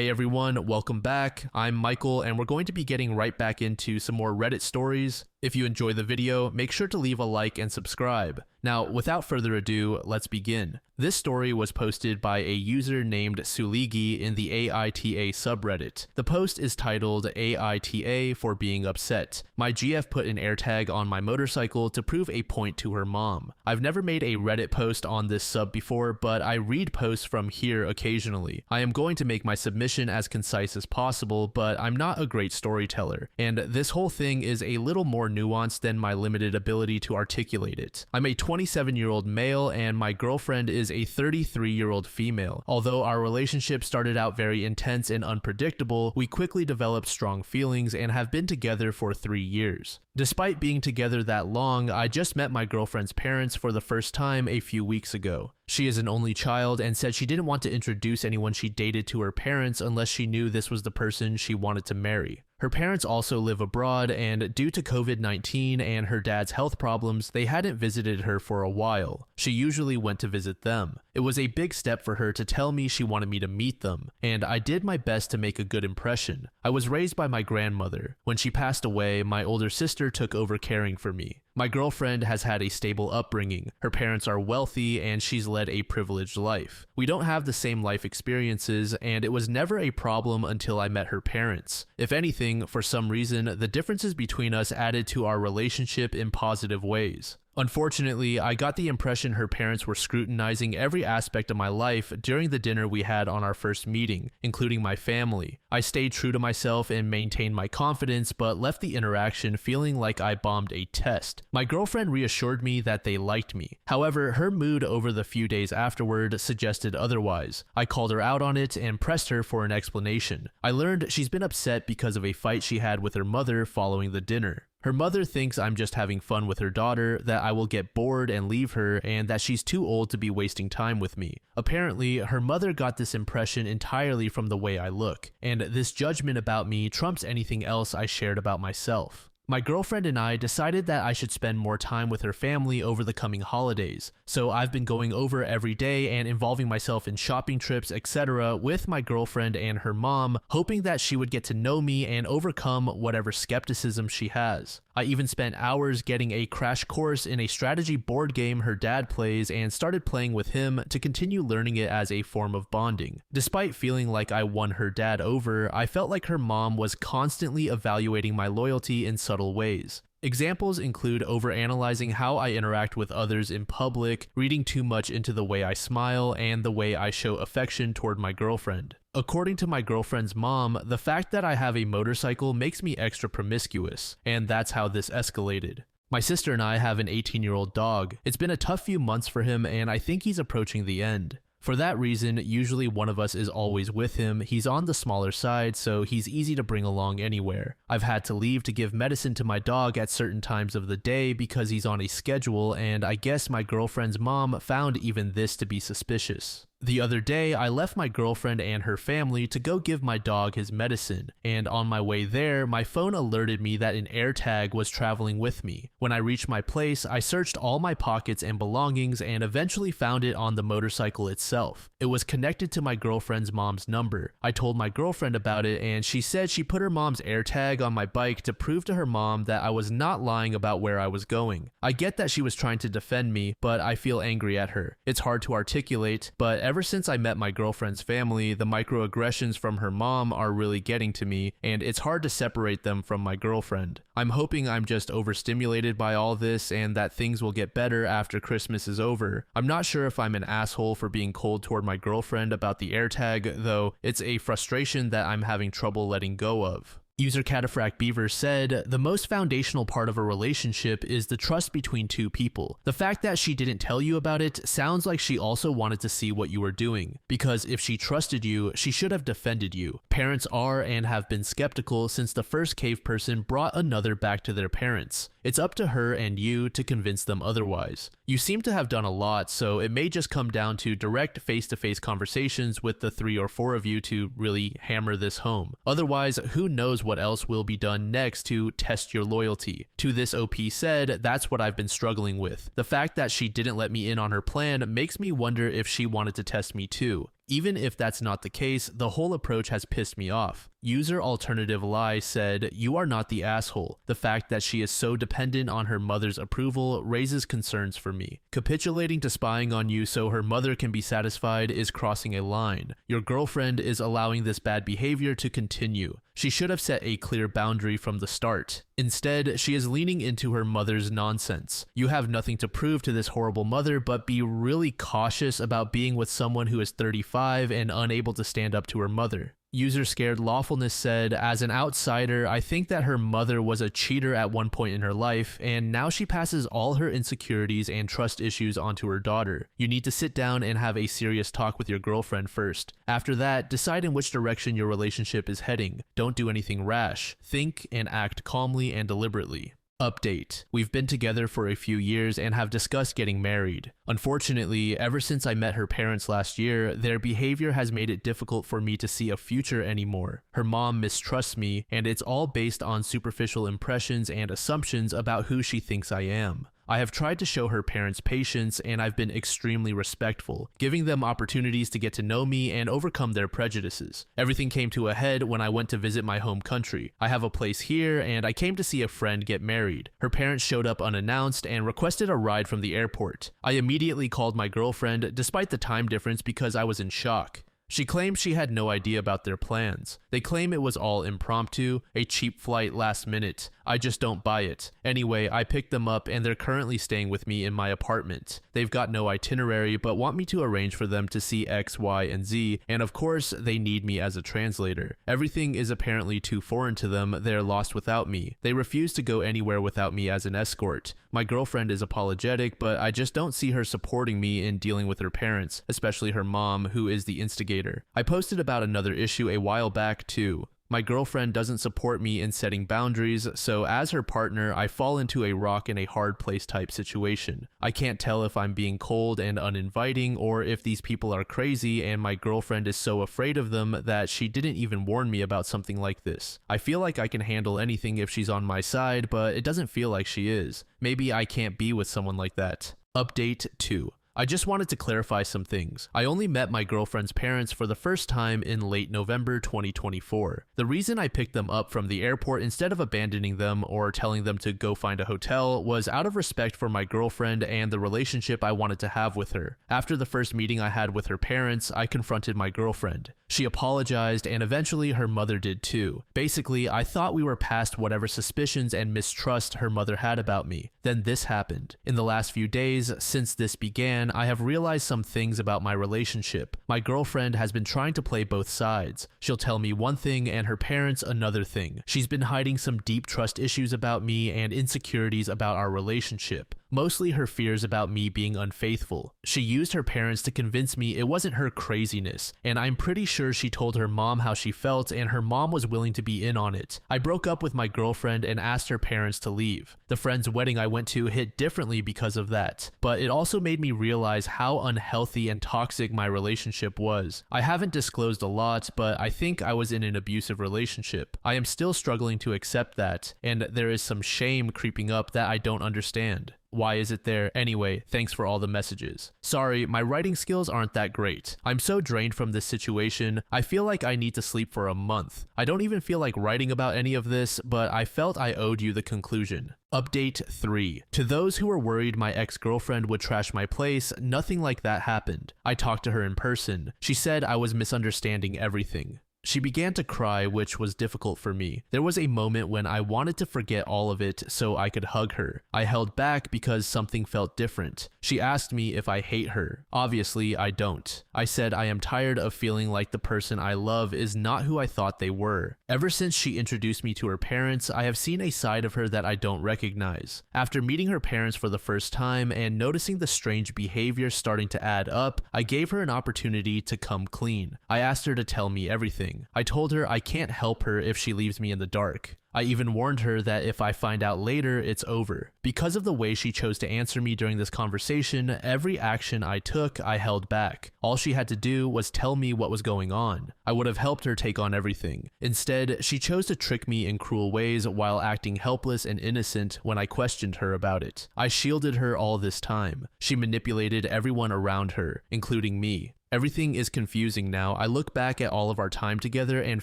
Hey everyone, welcome back. I'm Michael and we're going to be getting right back into some more Reddit stories. If you enjoy the video, make sure to leave a like and subscribe. Now, without further ado, let's begin. This story was posted by a user named Suligi in the AITA subreddit. The post is titled AITA for being upset. My GF put an AirTag on my motorcycle to prove a point to her mom. I've never made a Reddit post on this sub before, but I read posts from here occasionally. I am going to make my submission as concise as possible, but I'm not a great storyteller, and this whole thing is a little more nuanced than my limited ability to articulate it. I'm a 27-year-old male and my girlfriend is a 33-year-old female. Although our relationship started out very intense and unpredictable, we quickly developed strong feelings and have been together for 3 years. Despite being together that long, I just met my girlfriend's parents for the first time a few weeks ago. She is an only child and said she didn't want to introduce anyone she dated to her parents unless she knew this was the person she wanted to marry. Her parents also live abroad, and due to COVID-19 and her dad's health problems, they hadn't visited her for a while. She usually went to visit them. It was a big step for her to tell me she wanted me to meet them, and I did my best to make a good impression. I was raised by my grandmother. When she passed away, my older sister took over caring for me. My girlfriend has had a stable upbringing. Her parents are wealthy and she's led a privileged life. We don't have the same life experiences, and it was never a problem until I met her parents. If anything, for some reason, the differences between us added to our relationship in positive ways. Unfortunately, I got the impression her parents were scrutinizing every aspect of my life during the dinner we had on our first meeting, including my family. I stayed true to myself and maintained my confidence, but left the interaction feeling like I bombed a test. My girlfriend reassured me that they liked me. However, her mood over the few days afterward suggested otherwise. I called her out on it and pressed her for an explanation. I learned she's been upset because of a fight she had with her mother following the dinner. Her mother thinks I'm just having fun with her daughter, that I will get bored and leave her, and that she's too old to be wasting time with me. Apparently, her mother got this impression entirely from the way I look, and this judgment about me trumps anything else I shared about myself. My girlfriend and I decided that I should spend more time with her family over the coming holidays, so I've been going over every day and involving myself in shopping trips, etc. with my girlfriend and her mom, hoping that she would get to know me and overcome whatever skepticism she has. I even spent hours getting a crash course in a strategy board game her dad plays and started playing with him to continue learning it as a form of bonding. Despite feeling like I won her dad over, I felt like her mom was constantly evaluating my loyalty in subtle ways. Examples include overanalyzing how I interact with others in public, reading too much into the way I smile, and the way I show affection toward my girlfriend. According to my girlfriend's mom, the fact that I have a motorcycle makes me extra promiscuous, and that's how this escalated. My sister and I have an 18-year-old dog. It's been a tough few months for him, and I think he's approaching the end. For that reason, usually one of us is always with him. He's on the smaller side, so he's easy to bring along anywhere. I've had to leave to give medicine to my dog at certain times of the day because he's on a schedule, and I guess my girlfriend's mom found even this to be suspicious. The other day, I left my girlfriend and her family to go give my dog his medicine, and on my way there, my phone alerted me that an AirTag was traveling with me. When I reached my place, I searched all my pockets and belongings and eventually found it on the motorcycle itself. It was connected to my girlfriend's mom's number. I told my girlfriend about it, and she said she put her mom's AirTag on my bike to prove to her mom that I was not lying about where I was going. I get that she was trying to defend me, but I feel angry at her. It's hard to articulate, but ever since I met my girlfriend's family, the microaggressions from her mom are really getting to me, and it's hard to separate them from my girlfriend. I'm hoping I'm just overstimulated by all this and that things will get better after Christmas is over. I'm not sure if I'm an asshole for being cold toward my girlfriend about the AirTag, though it's a frustration that I'm having trouble letting go of. User Cataphract Beaver said, "The most foundational part of a relationship is the trust between two people. The fact that she didn't tell you about it sounds like she also wanted to see what you were doing, because if she trusted you, she should have defended you. Parents are and have been skeptical since the first cave person brought another back to their parents. It's up to her and you to convince them otherwise. You seem to have done a lot, so it may just come down to direct face-to-face conversations with the 3 or 4 of you to really hammer this home. Otherwise, who knows what else will be done next to test your loyalty. To this OP said, that's what I've been struggling with. The fact that she didn't let me in on her plan makes me wonder if she wanted to test me too. Even if that's not the case, the whole approach has pissed me off. User Alternative Lie said, "You are not the asshole. The fact that she is so dependent on her mother's approval raises concerns for me. Capitulating to spying on you so her mother can be satisfied is crossing a line. Your girlfriend is allowing this bad behavior to continue. She should have set a clear boundary from the start. Instead, she is leaning into her mother's nonsense. You have nothing to prove to this horrible mother, but be really cautious about being with someone who is 35 and unable to stand up to her mother." User Scared Lawfulness said, "As an outsider, I think that her mother was a cheater at one point in her life, and now she passes all her insecurities and trust issues onto her daughter. You need to sit down and have a serious talk with your girlfriend first. After that, decide in which direction your relationship is heading. Don't do anything rash. Think and act calmly and deliberately." Update. We've been together for a few years and have discussed getting married. Unfortunately, ever since I met her parents last year, their behavior has made it difficult for me to see a future anymore. Her mom mistrusts me, and it's all based on superficial impressions and assumptions about who she thinks I am. I have tried to show her parents patience, and I've been extremely respectful, giving them opportunities to get to know me and overcome their prejudices. Everything came to a head when I went to visit my home country. I have a place here, and I came to see a friend get married. Her parents showed up unannounced and requested a ride from the airport. I immediately called my girlfriend, despite the time difference, because I was in shock. She claims she had no idea about their plans. They claim it was all impromptu, a cheap flight last minute. I just don't buy it. Anyway, I picked them up and they're currently staying with me in my apartment. They've got no itinerary but want me to arrange for them to see X, Y, and Z, and of course, they need me as a translator. Everything is apparently too foreign to them. They're lost without me. They refuse to go anywhere without me as an escort. My girlfriend is apologetic, but I just don't see her supporting me in dealing with her parents, especially her mom, who is the instigator. I posted about another issue a while back too. My girlfriend doesn't support me in setting boundaries, so as her partner, I fall into a rock and a hard place type situation. I can't tell if I'm being cold and uninviting or if these people are crazy and my girlfriend is so afraid of them that she didn't even warn me about something like this. I feel like I can handle anything if she's on my side, but it doesn't feel like she is. Maybe I can't be with someone like that. Update 2. I just wanted to clarify some things. I only met my girlfriend's parents for the first time in late November 2024. The reason I picked them up from the airport instead of abandoning them or telling them to go find a hotel was out of respect for my girlfriend and the relationship I wanted to have with her. After the first meeting I had with her parents, I confronted my girlfriend. She apologized and eventually her mother did too. Basically, I thought we were past whatever suspicions and mistrust her mother had about me. Then this happened. In the last few days, since this began, I have realized some things about my relationship. My girlfriend has been trying to play both sides. She'll tell me one thing and her parents another thing. She's been hiding some deep trust issues about me and insecurities about our relationship. Mostly her fears about me being unfaithful. She used her parents to convince me it wasn't her craziness, and I'm pretty sure she told her mom how she felt and her mom was willing to be in on it. I broke up with my girlfriend and asked her parents to leave. The friend's wedding I went to hit differently because of that, but it also made me realize how unhealthy and toxic my relationship was. I haven't disclosed a lot, but I think I was in an abusive relationship. I am still struggling to accept that, and there is some shame creeping up that I don't understand. Why is it there? Anyway, thanks for all the messages. Sorry, my writing skills aren't that great. I'm so drained from this situation, I feel like I need to sleep for a month. I don't even feel like writing about any of this, but I felt I owed you the conclusion. Update 3. To those who were worried my ex-girlfriend would trash my place, nothing like that happened. I talked to her in person. She said I was misunderstanding everything. She began to cry, which was difficult for me. There was a moment when I wanted to forget all of it so I could hug her. I held back because something felt different. She asked me if I hate her. Obviously, I don't. I said I am tired of feeling like the person I love is not who I thought they were. Ever since she introduced me to her parents, I have seen a side of her that I don't recognize. After meeting her parents for the first time and noticing the strange behavior starting to add up, I gave her an opportunity to come clean. I asked her to tell me everything. I told her I can't help her if she leaves me in the dark. I even warned her that if I find out later, it's over. Because of the way she chose to answer me during this conversation, every action I took, I held back. All she had to do was tell me what was going on. I would have helped her take on everything. Instead, she chose to trick me in cruel ways while acting helpless and innocent when I questioned her about it. I shielded her all this time. She manipulated everyone around her, including me. Everything is confusing now. I look back at all of our time together and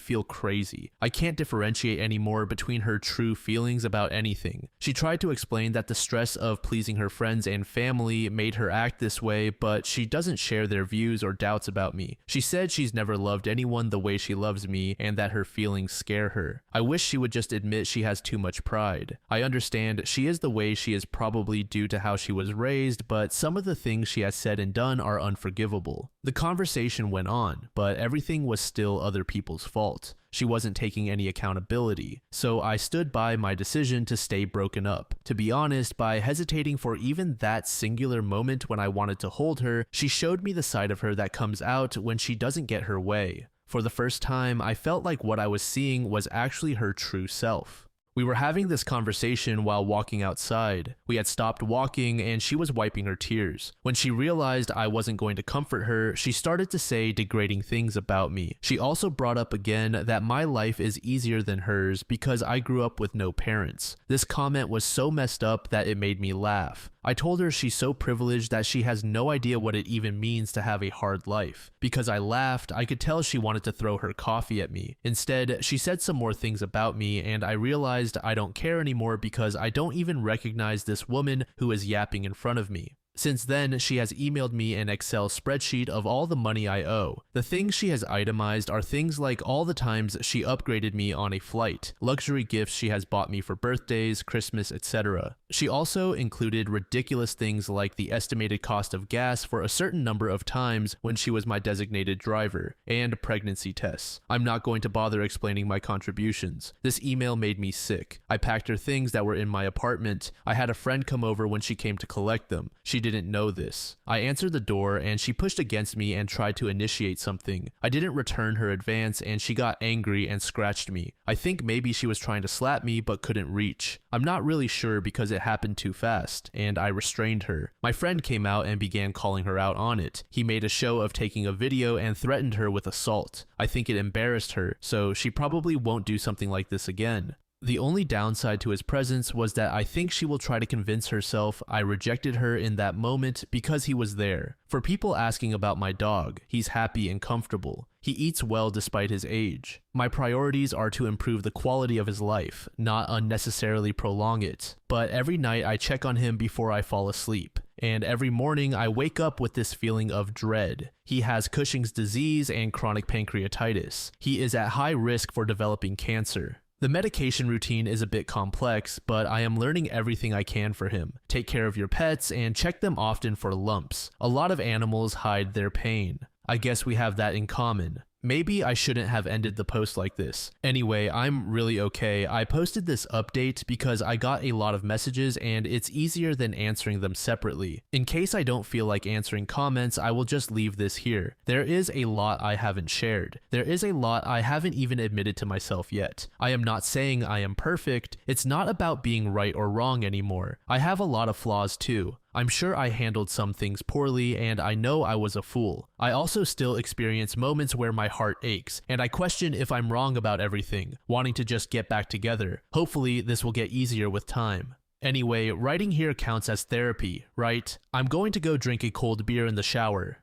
feel crazy. I can't differentiate anymore between her true feelings about anything. She tried to explain that the stress of pleasing her friends and family made her act this way, but she doesn't share their views or doubts about me. She said she's never loved anyone the way she loves me and that her feelings scare her. I wish she would just admit she has too much pride. I understand she is the way she is probably due to how she was raised, but some of the things she has said and done are unforgivable. The conversation went on, but everything was still other people's fault. She wasn't taking any accountability, so I stood by my decision to stay broken up. To be honest, by hesitating for even that singular moment when I wanted to hold her, she showed me the side of her that comes out when she doesn't get her way. For the first time, I felt like what I was seeing was actually her true self. We were having this conversation while walking outside. We had stopped walking and she was wiping her tears. When she realized I wasn't going to comfort her, she started to say degrading things about me. She also brought up again that my life is easier than hers because I grew up with no parents. This comment was so messed up that it made me laugh. I told her she's so privileged that she has no idea what it even means to have a hard life. Because I laughed, I could tell she wanted to throw her coffee at me. Instead, she said some more things about me and I realized I don't care anymore because I don't even recognize this woman who is yapping in front of me. Since then, she has emailed me an Excel spreadsheet of all the money I owe. The things she has itemized are things like all the times she upgraded me on a flight, luxury gifts she has bought me for birthdays, Christmas, etc. She also included ridiculous things like the estimated cost of gas for a certain number of times when she was my designated driver, and pregnancy tests. I'm not going to bother explaining my contributions. This email made me sick. I packed her things that were in my apartment. I had a friend come over when she came to collect them. She didn't know this. I answered the door and she pushed against me and tried to initiate something. I didn't return her advance and she got angry and scratched me. I think maybe she was trying to slap me but couldn't reach. I'm not really sure because it happened too fast and I restrained her. My friend came out and began calling her out on it. He made a show of taking a video and threatened her with assault. I think it embarrassed her, so she probably won't do something like this again. The only downside to his presence was that I think she will try to convince herself I rejected her in that moment because he was there. For people asking about my dog, he's happy and comfortable. He eats well despite his age. My priorities are to improve the quality of his life, not unnecessarily prolong it. But every night I check on him before I fall asleep. And every morning I wake up with this feeling of dread. He has Cushing's disease and chronic pancreatitis. He is at high risk for developing cancer. The medication routine is a bit complex, but I am learning everything I can for him. Take care of your pets and check them often for lumps. A lot of animals hide their pain. I guess we have that in common. Maybe I shouldn't have ended the post like this. Anyway, I'm really okay. I posted this update because I got a lot of messages and it's easier than answering them separately. In case I don't feel like answering comments, I will just leave this here. There is a lot I haven't shared. There is a lot I haven't even admitted to myself yet. I am not saying I am perfect. It's not about being right or wrong anymore. I have a lot of flaws too. I'm sure I handled some things poorly and I know I was a fool. I also still experience moments where my heart aches and I question if I'm wrong about everything, wanting to just get back together. Hopefully this will get easier with time. Anyway, writing here counts as therapy, right? I'm going to go drink a cold beer in the shower.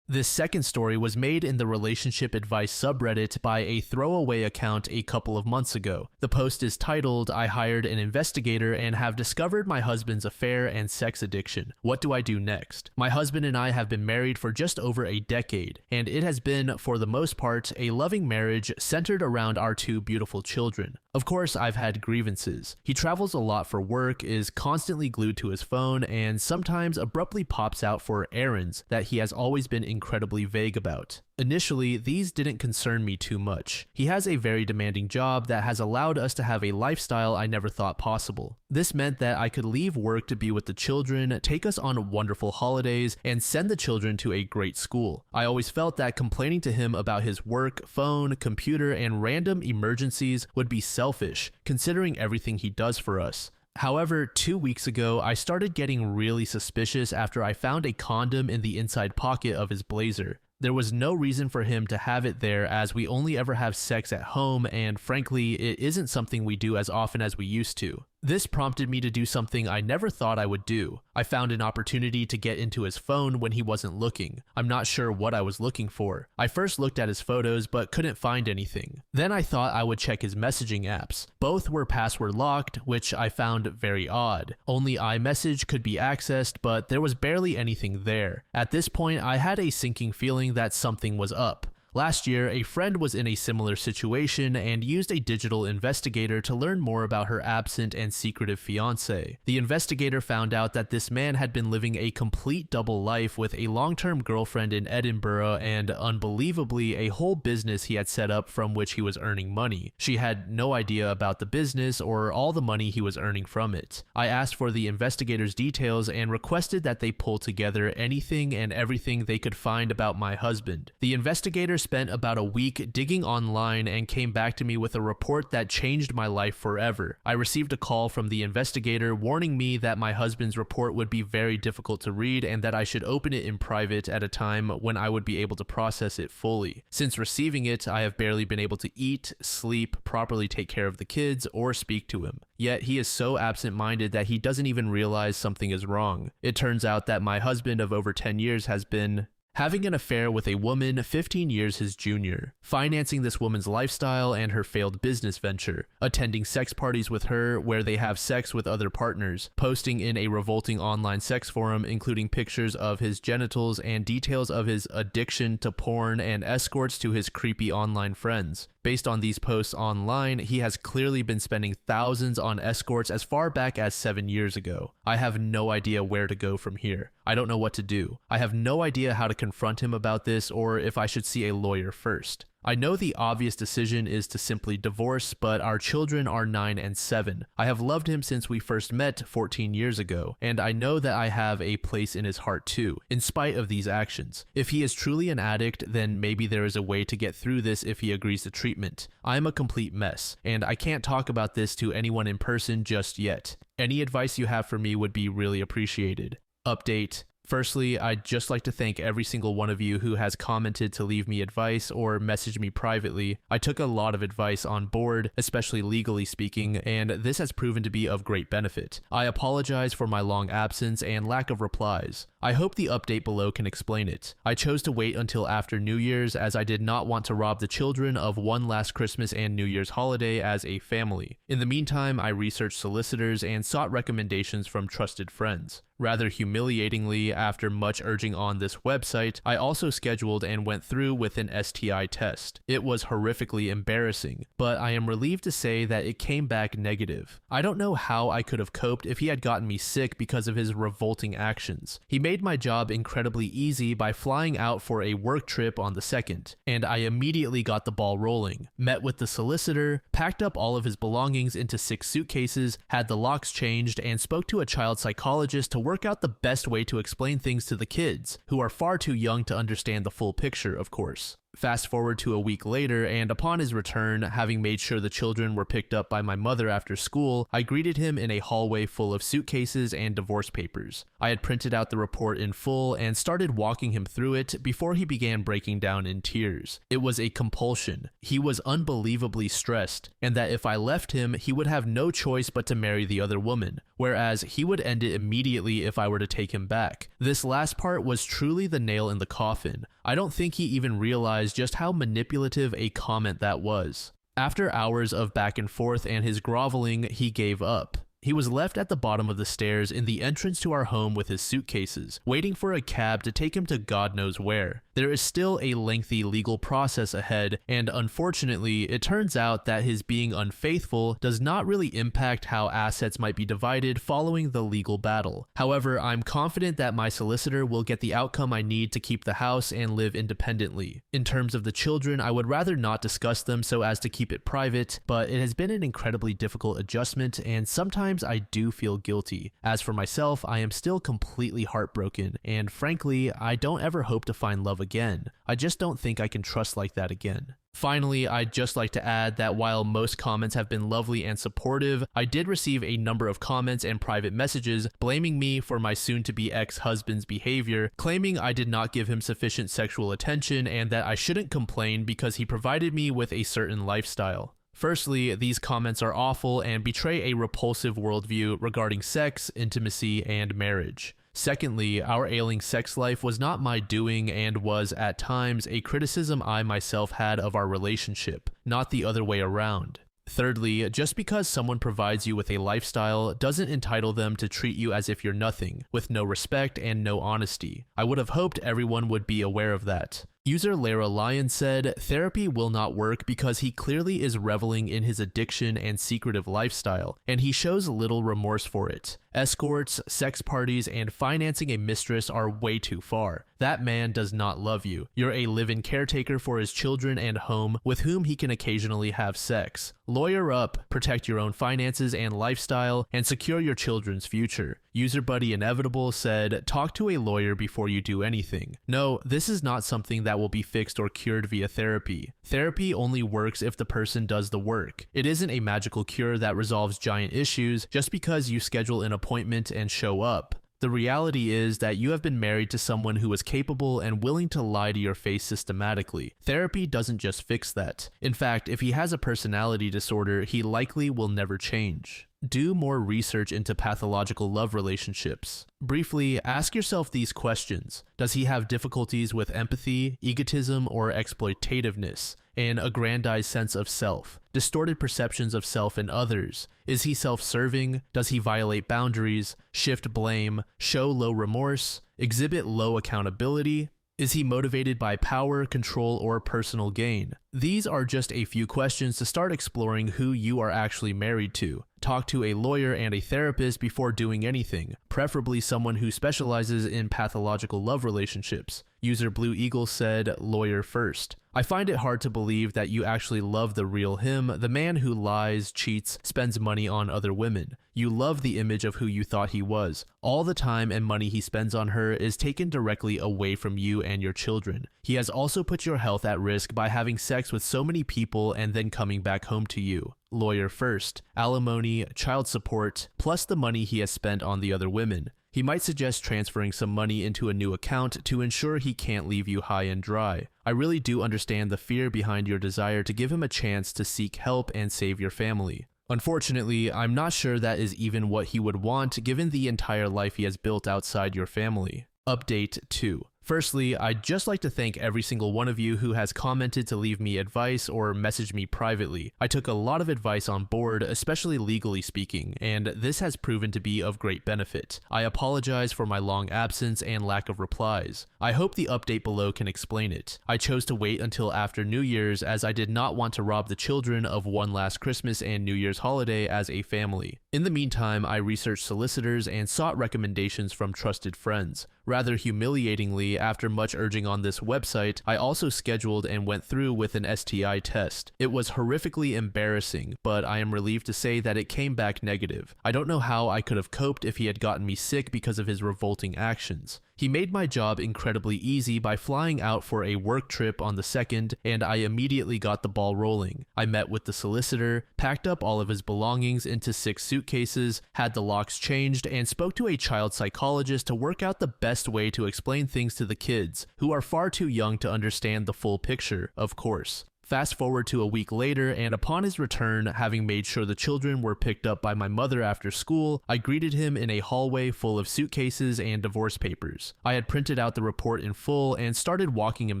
This second story was made in the relationship advice subreddit by a throwaway account a couple of months ago. The post is titled, "I hired an investigator and have discovered my husband's affair and sex addiction. What do I do next?" My husband and I have been married for just over a decade, and it has been, for the most part, a loving marriage centered around our two beautiful children. Of course, I've had grievances. He travels a lot for work, is constantly glued to his phone, and sometimes abruptly pops out for errands that he has always been incredibly vague about. Initially, these didn't concern me too much. He has a very demanding job that has allowed us to have a lifestyle I never thought possible. This meant that I could leave work to be with the children, take us on wonderful holidays, and send the children to a great school. I always felt that complaining to him about his work, phone, computer, and random emergencies would be selfish, considering everything he does for us. However, 2 weeks ago, I started getting really suspicious after I found a condom in the inside pocket of his blazer. There was no reason for him to have it there as we only ever have sex at home and frankly, it isn't something we do as often as we used to. This prompted me to do something I never thought I would do. I found an opportunity to get into his phone when he wasn't looking. I'm not sure what I was looking for. I first looked at his photos but couldn't find anything. Then I thought I would check his messaging apps. Both were password locked, which I found very odd. Only iMessage could be accessed, but there was barely anything there. At this point, I had a sinking feeling that something was up. Last year, a friend was in a similar situation and used a digital investigator to learn more about her absent and secretive fiancé. The investigator found out that this man had been living a complete double life with a long-term girlfriend in Edinburgh and, unbelievably, a whole business he had set up from which he was earning money. She had no idea about the business or all the money he was earning from it. I asked for the investigator's details and requested that they pull together anything and everything they could find about my husband. The investigator spent about a week digging online and came back to me with a report that changed my life forever. I received a call from the investigator warning me that my husband's report would be very difficult to read and that I should open it in private at a time when I would be able to process it fully. Since receiving it, I have barely been able to eat, sleep, properly take care of the kids, or speak to him. Yet he is so absent-minded that he doesn't even realize something is wrong. It turns out that my husband of over 10 years has been having an affair with a woman 15 years his junior, financing this woman's lifestyle and her failed business venture, attending sex parties with her where they have sex with other partners, posting in a revolting online sex forum including pictures of his genitals and details of his addiction to porn and escorts to his creepy online friends. Based on these posts online, he has clearly been spending thousands on escorts as far back as 7 years ago. I have no idea where to go from here. I don't know what to do. I have no idea how to confront him about this or if I should see a lawyer first. I know the obvious decision is to simply divorce, but our children are 9 and 7. I have loved him since we first met 14 years ago, and I know that I have a place in his heart too, in spite of these actions. If he is truly an addict, then maybe there is a way to get through this if he agrees to treatment. I'm a complete mess, and I can't talk about this to anyone in person just yet. Any advice you have for me would be really appreciated. Update. Firstly, I'd just like to thank every single one of you who has commented to leave me advice or message me privately. I took a lot of advice on board, especially legally speaking, and this has proven to be of great benefit. I apologize for my long absence and lack of replies. I hope the update below can explain it. I chose to wait until after New Year's as I did not want to rob the children of one last Christmas and New Year's holiday as a family. In the meantime, I researched solicitors and sought recommendations from trusted friends. Rather humiliatingly, after much urging on this website, I also scheduled and went through with an STI test. It was horrifically embarrassing, but I am relieved to say that it came back negative. I don't know how I could have coped if he had gotten me sick because of his revolting actions. He made my job incredibly easy by flying out for a work trip on the 2nd, and I immediately got the ball rolling. Met with the solicitor, packed up all of his belongings into 6 suitcases, had the locks changed, and spoke to a child psychologist to work out the best way to explain things to the kids, who are far too young to understand the full picture, of course. Fast forward to a week later, and upon his return, having made sure the children were picked up by my mother after school, I greeted him in a hallway full of suitcases and divorce papers. I had printed out the report in full and started walking him through it before he began breaking down in tears. It was a compulsion. He was unbelievably stressed, and that if I left him, he would have no choice but to marry the other woman, whereas he would end it immediately if I were to take him back. This last part was truly the nail in the coffin. I don't think he even realized just how manipulative a comment that was. After hours of back and forth and his groveling, he gave up. He was left at the bottom of the stairs in the entrance to our home with his suitcases, waiting for a cab to take him to God knows where. There is still a lengthy legal process ahead, and unfortunately, it turns out that his being unfaithful does not really impact how assets might be divided following the legal battle. However, I'm confident that my solicitor will get the outcome I need to keep the house and live independently. In terms of the children, I would rather not discuss them so as to keep it private, but it has been an incredibly difficult adjustment, and sometimes I do feel guilty. As for myself, I am still completely heartbroken, and frankly, I don't ever hope to find love again. I just don't think I can trust like that again. Finally, I'd just like to add that while most comments have been lovely and supportive, I did receive a number of comments and private messages blaming me for my soon-to-be ex-husband's behavior, claiming I did not give him sufficient sexual attention and that I shouldn't complain because he provided me with a certain lifestyle. Firstly, these comments are awful and betray a repulsive worldview regarding sex, intimacy, and marriage. Secondly, our ailing sex life was not my doing and was, at times, a criticism I myself had of our relationship, not the other way around. Thirdly, just because someone provides you with a lifestyle doesn't entitle them to treat you as if you're nothing, with no respect and no honesty. I would have hoped everyone would be aware of that. User Lara Lyon said, therapy will not work because he clearly is reveling in his addiction and secretive lifestyle, and he shows little remorse for it. Escorts, sex parties, and financing a mistress are way too far. That man does not love you. You're a live-in caretaker for his children and home with whom he can occasionally have sex. Lawyer up, protect your own finances and lifestyle, and secure your children's future. User Buddy Inevitable said, talk to a lawyer before you do anything. No, this is not something that will be fixed or cured via therapy. Therapy only works if the person does the work. It isn't a magical cure that resolves giant issues just because you schedule an appointment and show up. The reality is that you have been married to someone who is capable and willing to lie to your face systematically. Therapy doesn't just fix that. In fact, if he has a personality disorder, he likely will never change. Do more research into pathological love relationships. Briefly, ask yourself these questions. Does he have difficulties with empathy, egotism, or exploitativeness? An aggrandized sense of self, distorted perceptions of self and others? Is he self-serving? Does he violate boundaries, shift blame, show low remorse, exhibit low accountability? Is he motivated by power, control, or personal gain? These are just a few questions to start exploring who you are actually married to. Talk to a lawyer and a therapist before doing anything, preferably someone who specializes in pathological love relationships. User Blue Eagle said, lawyer first. I find it hard to believe that you actually love the real him, the man who lies, cheats, spends money on other women. You love the image of who you thought he was. All the time and money he spends on her is taken directly away from you and your children. He has also put your health at risk by having sex with so many people and then coming back home to you. Lawyer first. Alimony, child support, plus the money he has spent on the other women. He might suggest transferring some money into a new account to ensure he can't leave you high and dry. I really do understand the fear behind your desire to give him a chance to seek help and save your family. Unfortunately, I'm not sure that is even what he would want given the entire life he has built outside your family. Update 2. Firstly, I'd just like to thank every single one of you who has commented to leave me advice or messaged me privately. I took a lot of advice on board, especially legally speaking, and this has proven to be of great benefit. I apologize for my long absence and lack of replies. I hope the update below can explain it. I chose to wait until after New Year's as I did not want to rob the children of one last Christmas and New Year's holiday as a family. In the meantime, I researched solicitors and sought recommendations from trusted friends. Rather humiliatingly, after much urging on this website, I also scheduled and went through with an STI test. It was horrifically embarrassing, but I am relieved to say that it came back negative. I don't know how I could have coped if he had gotten me sick because of his revolting actions. He made my job incredibly easy by flying out for a work trip on the 2nd, and I immediately got the ball rolling. I met with the solicitor, packed up all of his belongings into 6 suitcases, had the locks changed, and spoke to a child psychologist to work out the best way to explain things to the kids, who are far too young to understand the full picture, of course. Fast forward to a week later, and upon his return, having made sure the children were picked up by my mother after school, I greeted him in a hallway full of suitcases and divorce papers. I had printed out the report in full and started walking him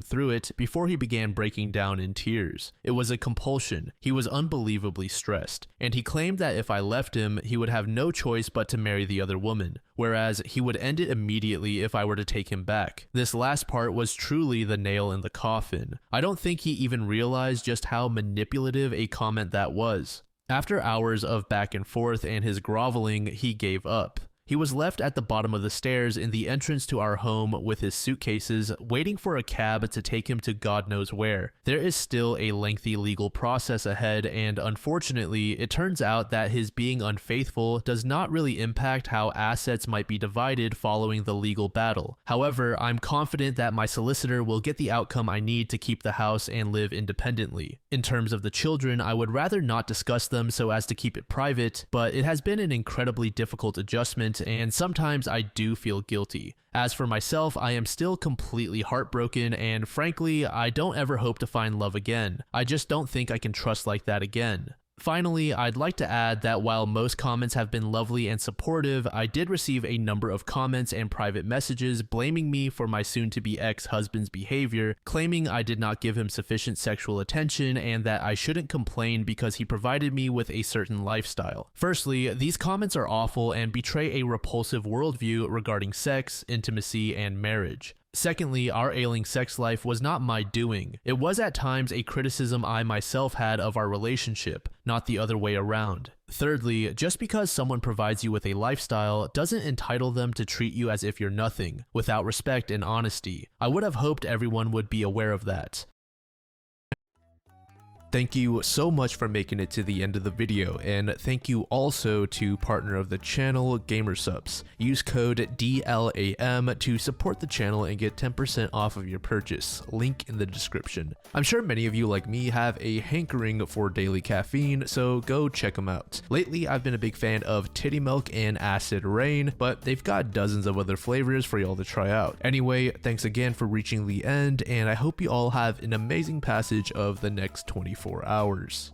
through it before he began breaking down in tears. It was a compulsion. He was unbelievably stressed, and he claimed that if I left him, he would have no choice but to marry the other woman, whereas he would end it immediately if I were to take him back. This last part was truly the nail in the coffin. I don't think he even realized just how manipulative a comment that was. After hours of back and forth and his groveling, he gave up. He was left at the bottom of the stairs in the entrance to our home with his suitcases, waiting for a cab to take him to God knows where. There is still a lengthy legal process ahead, and unfortunately, it turns out that his being unfaithful does not really impact how assets might be divided following the legal battle. However, I'm confident that my solicitor will get the outcome I need to keep the house and live independently. In terms of the children, I would rather not discuss them so as to keep it private, but it has been an incredibly difficult adjustment and sometimes I do feel guilty. As for myself, I am still completely heartbroken, and frankly, I don't ever hope to find love again. I just don't think I can trust like that again. Finally, I'd like to add that while most comments have been lovely and supportive, I did receive a number of comments and private messages blaming me for my soon-to-be ex-husband's behavior, claiming I did not give him sufficient sexual attention and that I shouldn't complain because he provided me with a certain lifestyle. Firstly, these comments are awful and betray a repulsive worldview regarding sex, intimacy, and marriage. Secondly, our ailing sex life was not my doing. It was at times a criticism I myself had of our relationship, not the other way around. Thirdly, just because someone provides you with a lifestyle doesn't entitle them to treat you as if you're nothing, without respect and honesty. I would have hoped everyone would be aware of that. Thank you so much for making it to the end of the video, and thank you also to partner of the channel, Gamersupps. Use code DLAM to support the channel and get 10% off of your purchase, link in the description. I'm sure many of you like me have a hankering for daily caffeine, so go check them out. Lately, I've been a big fan of Titty Milk and Acid Rain, but they've got dozens of other flavors for y'all to try out. Anyway, thanks again for reaching the end, and I hope you all have an amazing passage of the next 24 hours.